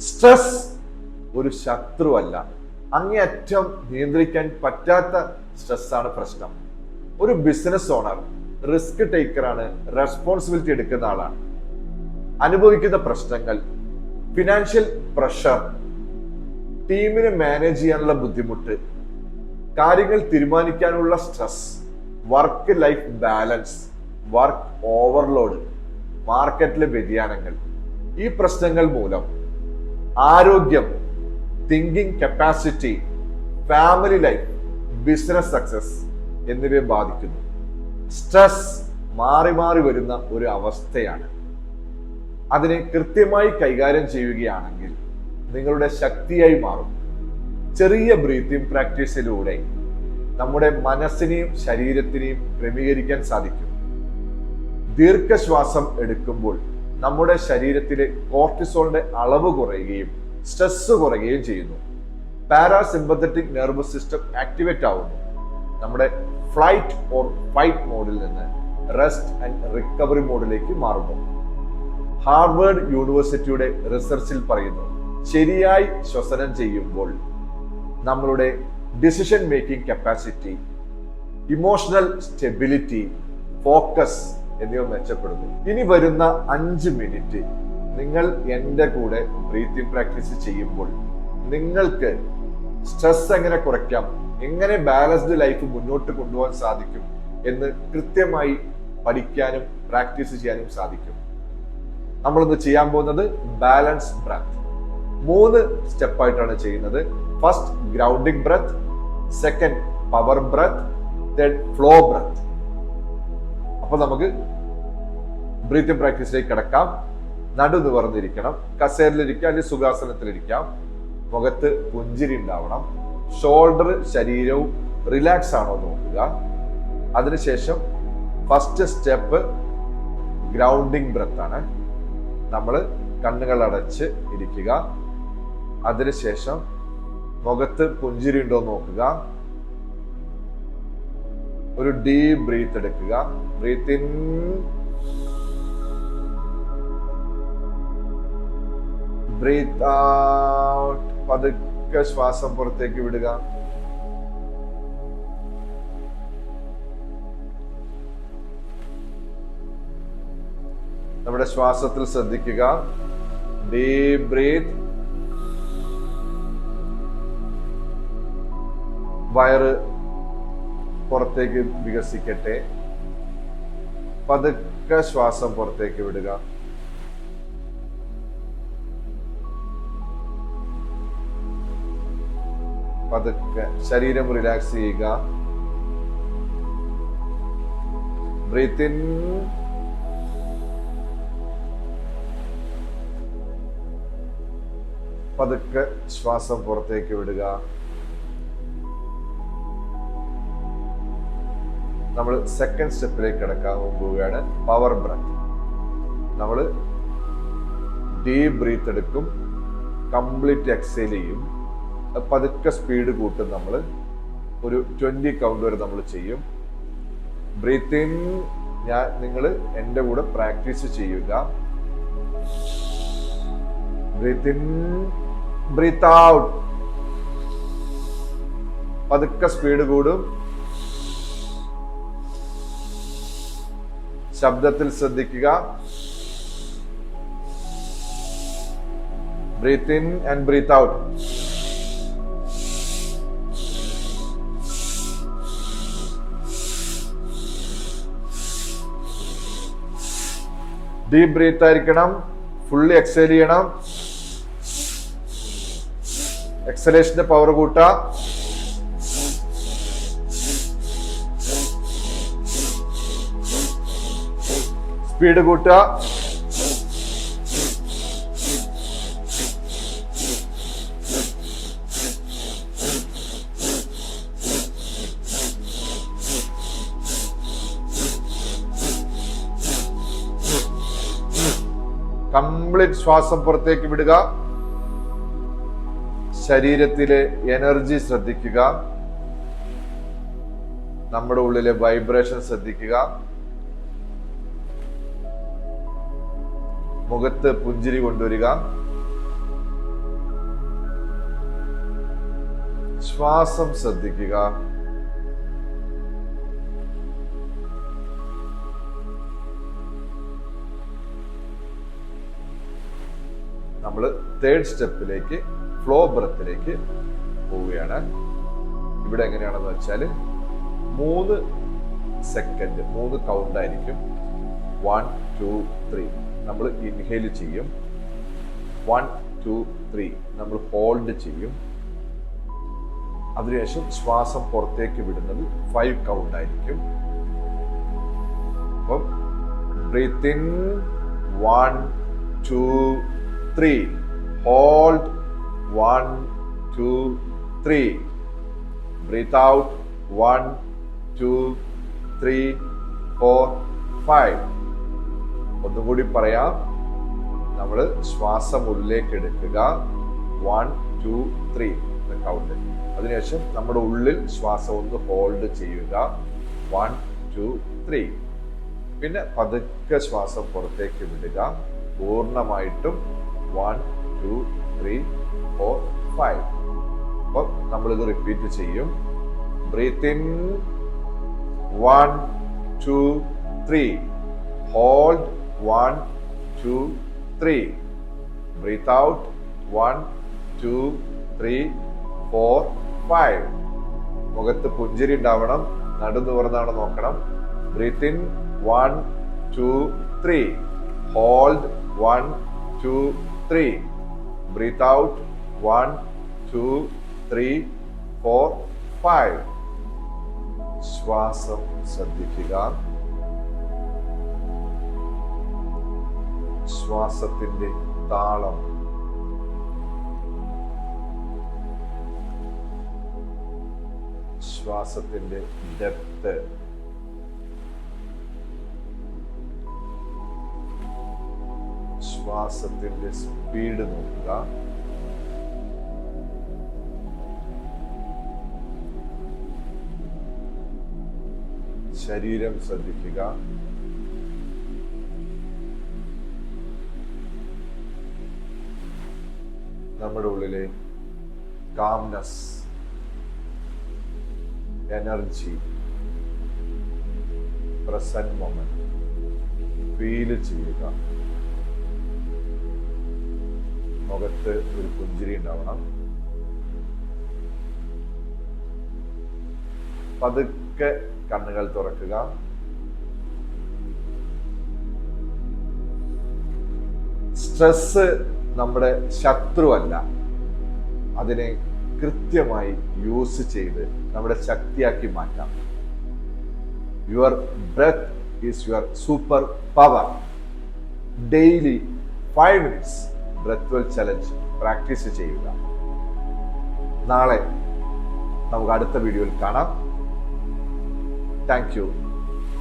Stress ഒരു ശത്രുവല്ല, അങ്ങേയറ്റം നിയന്ത്രിക്കാൻ പറ്റാത്ത സ്ട്രെസ്സാണ് പ്രശ്നം. ഒരു ബിസിനസ് ഓണർ റിസ്ക് ടേക്കറാണ്, റെസ്പോൺസിബിലിറ്റി എടുക്കുന്ന ആളാണ്. അനുഭവിക്കുന്ന പ്രശ്നങ്ങൾ, ഫിനാൻഷ്യൽ പ്രഷർ, ടീമിനെ മാനേജ് ചെയ്യാനുള്ള ബുദ്ധിമുട്ട്, കാര്യങ്ങൾ തീരുമാനിക്കാനുള്ള stress, work life balance, work overload, മാർക്കറ്റിലെ വ്യതിയാനങ്ങൾ. ഈ പ്രശ്നങ്ങൾ മൂലം ആരോഗ്യം, thinking capacity, family life, business success എന്നിവയെ ബാധിക്കുന്നു. സ്ട്രെസ് മാറി മാറി വരുന്ന ഒരു അവസ്ഥയാണ്. അതിനെ കൃത്യമായി കൈകാര്യം ചെയ്യുകയാണെങ്കിൽ നിങ്ങളുടെ ശക്തിയായി മാറും. ചെറിയ ബ്രീത്തിങ് പ്രാക്ടീസിലൂടെ നമ്മുടെ മനസ്സിനെയും ശരീരത്തിനെയും ക്രമീകരിക്കാൻ സാധിക്കും. ദീർഘശ്വാസം എടുക്കുമ്പോൾ നമ്മുടെ ശരീരത്തിലെ കോർട്ടിസോളിന്റെ അളവ് കുറയുകയും സ്ട്രെസ് കുറയുകയും ചെയ്യുന്നു. പാരാസിമ്പത്തറ്റിക് നെർവസ് സിസ്റ്റം ആക്ടിവേറ്റ് ആവുന്നു. നമ്മുടെ ഫ്ലൈറ്റ് ഓർ ഫൈറ്റ് മോഡിൽ നിന്ന് റെസ്റ്റ് ആൻഡ് റിക്കവറി മോഡിലേക്ക് മാറുന്നു. ഹാർവേർഡ് യൂണിവേഴ്സിറ്റിയുടെ റിസർച്ചിൽ പറയുന്നു, ശരിയായി ശ്വസനം ചെയ്യുമ്പോൾ നമ്മളുടെ decision making capacity, emotional stability, focus എന്നിവ മെച്ചപ്പെടുന്നു. ഇനി വരുന്ന 5 മിനിറ്റ് നിങ്ങൾ എൻ്റെ കൂടെ ബ്രീത്തിങ് പ്രാക്ടീസ് ചെയ്യുമ്പോൾ നിങ്ങൾക്ക് സ്ട്രെസ് എങ്ങനെ കുറയ്ക്കാം, എങ്ങനെ ബാലൻസ്ഡ് ലൈഫ് മുന്നോട്ട് കൊണ്ടുപോകാൻ സാധിക്കും എന്ന് കൃത്യമായി പഠിക്കാനും പ്രാക്ടീസ് ചെയ്യാനും സാധിക്കും. നമ്മളിന്ന് ചെയ്യാൻ പോകുന്നത് ബാലൻസ് ബ്രെത്ത്. 3 സ്റ്റെപ്പായിട്ടാണ് ചെയ്യുന്നത്. First grounding breath, second power breath, third flow breath. അപ്പൊ നമുക്ക് ബ്രീത്തിങ് പ്രാക്ടീസിലേക്ക് കിടക്കാം. നടു നിവർന്നിരിക്കണം. കസേരയിലിരിക്കാം അല്ലെങ്കിൽ സുഖാസനത്തിലിരിക്കാം. മുഖത്ത് പുഞ്ചിരി ഉണ്ടാവണം. ഷോൾഡർ, ശരീരവും റിലാക്സ് ആണോ നോക്കുക. അതിനുശേഷം ഫസ്റ്റ് സ്റ്റെപ്പ് ഗ്രൗണ്ടിങ് ബ്രെത്ത് ആണ്. നമ്മൾ കണ്ണുകൾ അടച്ച് ഇരിക്കുക. അതിനുശേഷം മുഖത്ത് പുഞ്ചിരി ഉണ്ടോ നോക്കുക. ഒരു ഡീപ് ബ്രീത്ത് എടുക്കുക. Breath in, breath out. പതുക്കെ ശ്വാസം പുറത്തേക്ക് വിടുക. നമ്മുടെ ശ്വാസത്തിൽ ശ്രദ്ധിക്കുക. Deep breath. വയറ് പുറത്തേക്ക് വികസിക്കട്ടെ. പതുക്കെ ശ്വാസം പുറത്തേക്ക് വിടുക. പതുക്കെ ശരീരം റിലാക്സ് ചെയ്യുക. ബ്രീത്ത് ഇൻ, പതുക്കെ ശ്വാസം പുറത്തേക്ക് വിടുക. നമ്മൾ സെക്കൻഡ് സ്റ്റെപ്പിലേക്ക് കിടക്കാൻ പോവുകയാണ്. Power breath. നമ്മൾ ഡീപ് ബ്രീത്ത് എടുക്കും, കംപ്ലീറ്റ് എക്സേൽ ചെയ്യും. പതുക്കെ സ്പീഡ് കൂട്ടും. നമ്മൾ ഒരു 20 കൗണ്ട് വരെ നമ്മൾ ചെയ്യും. ബ്രീത്ത് ഇൻ, നിങ്ങൾ എൻ്റെ കൂടെ പ്രാക്ടീസ് ചെയ്യുക. Breath in, breath out. പതുക്കെ സ്പീഡ് കൂടും. ശബ്ദത്തിൽ ശ്രദ്ധിക്കുക. Breath in and breath out. Deep breath ആയിരിക്കണം. ഫുള്ളി എക്സേൽ ചെയ്യണം. എക്സലേഷന്റെ പവർ കൂട്ടുക. സ്പീഡ് കൂട്ടുക. കംപ്ലീറ്റ് ശ്വാസം പുറത്തേക്ക് വിടുക. ശരീരത്തിലെ എനർജി ശ്രദ്ധിക്കുക. നമ്മുടെ ഉള്ളിലെ വൈബ്രേഷൻ ശ്രദ്ധിക്കുക. മുഖത്ത് പുഞ്ചിരി കൊണ്ടുവരിക. ശ്വാസം ശ്രദ്ധിക്കുക. നമ്മൾ തേർഡ് സ്റ്റെപ്പിലേക്ക് ഫ്ലോ ബ്രത്തിലേക്ക് പോവുകയാണ്. ഇവിടെ എങ്ങനെയാണെന്ന് വെച്ചാൽ 3 സെക്കൻഡ് 3 കൗണ്ട് ആയിരിക്കും. 1 2 3 നമ്മൾ ഇൻഹേൽ ചെയ്യും. 1 2 3 നമ്മൾ ഹോൾഡ് ചെയ്യും. അതിനുശേഷം ശ്വാസം പുറത്തേക്ക് വിടുന്നത് 5 കൗണ്ട് ആയിരിക്കും. അപ്പം breath in 1 2 3, hold 1 2 3, breathe out 1 2 3 4 5. ഒന്നുകൂടി പറയാം. നമ്മൾ ശ്വാസം ഉള്ളിലേക്ക് എടുക്കുക 1 2 3 കൗണ്ട്. അതിനുശേഷം നമ്മുടെ ഉള്ളിൽ ശ്വാസം ഒന്ന് ഹോൾഡ് ചെയ്യുക 1 2 3. പിന്നെ പതുക്കെ ശ്വാസം പുറത്തേക്ക് വിടുക പൂർണ്ണമായിട്ടും 1 2 3 4 5. അപ്പോൾ നമ്മളിത് റിപ്പീറ്റ് ചെയ്യും. Breath in 1 2 3, hold 1 2 3, breath out 1 2 3 4 5. മുഖത്ത് പുഞ്ചിരി ഉണ്ടാവണം. നടു നിവർന്നാണ് നോക്കണം. Breath in 1 2 3, hold 1 2 3, breathe out 1 2 3 4 5. ശ്വാസം ശ്രദ്ധിക്കുക. ശ്വാസത്തിന്റെ താളം, ശ്വാസത്തിന്റെ ഡെപ്ത്, ശ്വാസത്തിന്റെ സ്പീഡ് നോക്കുക. ശരീരം ശ്രദ്ധിക്കുക. നമ്മുടെ ഉള്ളിലെ calmness, energy, present moment feel ചെയ്യുക. മുഖത്ത് ഒരു പുഞ്ചിരി ഉണ്ടാവണം. പതുക്കെ കണ്ണുകൾ തുറക്കുക. സ്ട്രെസ് നമ്മുടെ ശത്രുവല്ല. അതിനെ കൃത്യമായി യൂസ് ചെയ്ത് നമ്മുടെ ശക്തിയാക്കി മാറ്റാം. Your breath is your super power. Daily 5 minutes breath challenge practice ചെയ്യുക. നാളെ നമുക്ക് അടുത്ത വീഡിയോയിൽ കാണാം. Thank U.